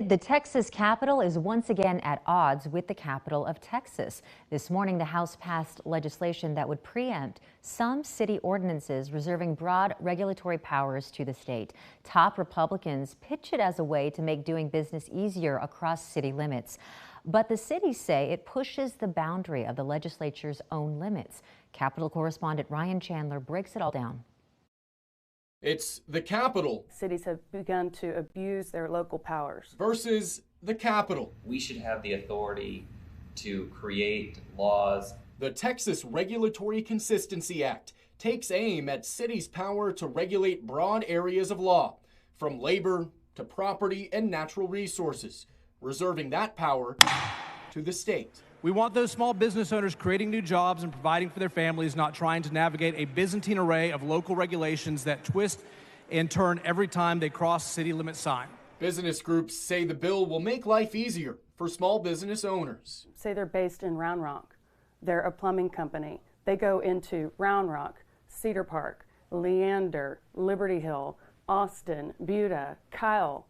The Texas Capitol is once again at odds with the capital of Texas. This morning, the House passed legislation that would preempt some city ordinances reserving broad regulatory powers to the state. Top Republicans pitch it as a way to make doing business easier across city limits. But the cities say it pushes the boundary of the legislature's own limits. Capitol correspondent Ryan Chandler breaks it all down. It's the Capitol Cities have begun to abuse their local powers versus the Capitol. We should have the authority to create laws. The Texas Regulatory Consistency Act takes aim at cities' power to regulate broad areas of law, from labor to property and natural resources, reserving that power to the state. We want those small business owners creating new jobs and providing for their families, not trying to navigate a Byzantine array of local regulations that twist and turn every time they cross city limit sign. Business groups say the bill will make life easier for small business owners. Say they're based in Round Rock. They're a plumbing company. They go into Round Rock, Cedar Park, Leander, Liberty Hill, Austin, Buda, Kyle.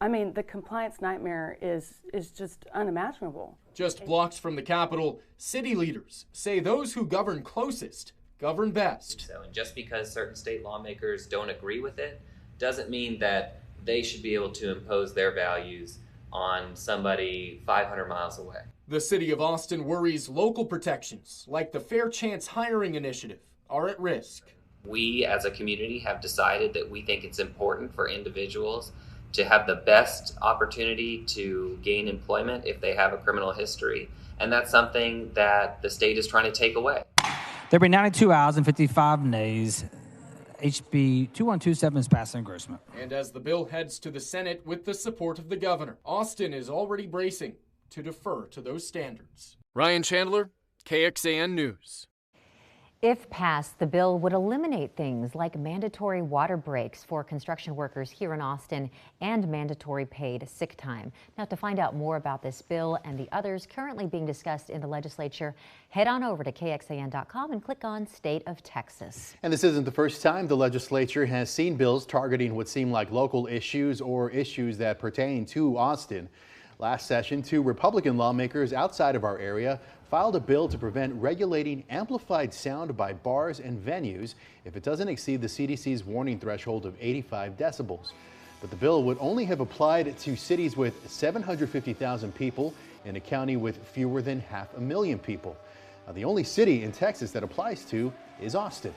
I mean, the compliance nightmare is just unimaginable. Just blocks from the Capitol, city leaders say those who govern closest govern best. So, and just because certain state lawmakers don't agree with it doesn't mean that they should be able to impose their values on somebody 500 miles away. The city of Austin worries local protections, like the Fair Chance Hiring Initiative, are at risk. We as a community have decided that we think it's important for individuals to have the best opportunity to gain employment if they have a criminal history. And that's something that the state is trying to take away. There will be 92 ayes and 55 nays. HB 2127 is passed on engrossment. And as the bill heads to the Senate with the support of the governor, Austin is already bracing to defer to those standards. Ryan Chandler, KXAN News. If passed, the bill would eliminate things like mandatory water breaks for construction workers here in Austin and mandatory paid sick time. Now, to find out more about this bill and the others currently being discussed in the legislature, head on over to KXAN.com and click on State of Texas. And this isn't the first time the legislature has seen bills targeting what seem like local issues or issues that pertain to Austin. Last session, 2 Republican lawmakers outside of our area filed a bill to prevent regulating amplified sound by bars and venues if it doesn't exceed the CDC's warning threshold of 85 decibels. But the bill would only have applied to cities with 750,000 people and a county with fewer than 500,000 people. Now, the only city in Texas that applies to is Austin.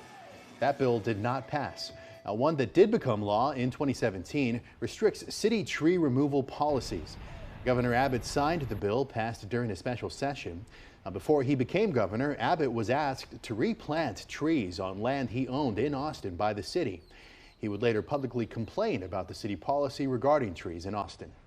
That bill did not pass. Now, one that did become law in 2017 restricts city tree removal policies. Governor Abbott signed the bill passed during a special session. Before he became governor, Abbott was asked to replant trees on land he owned in Austin by the city. He would later publicly complain about the city policy regarding trees in Austin.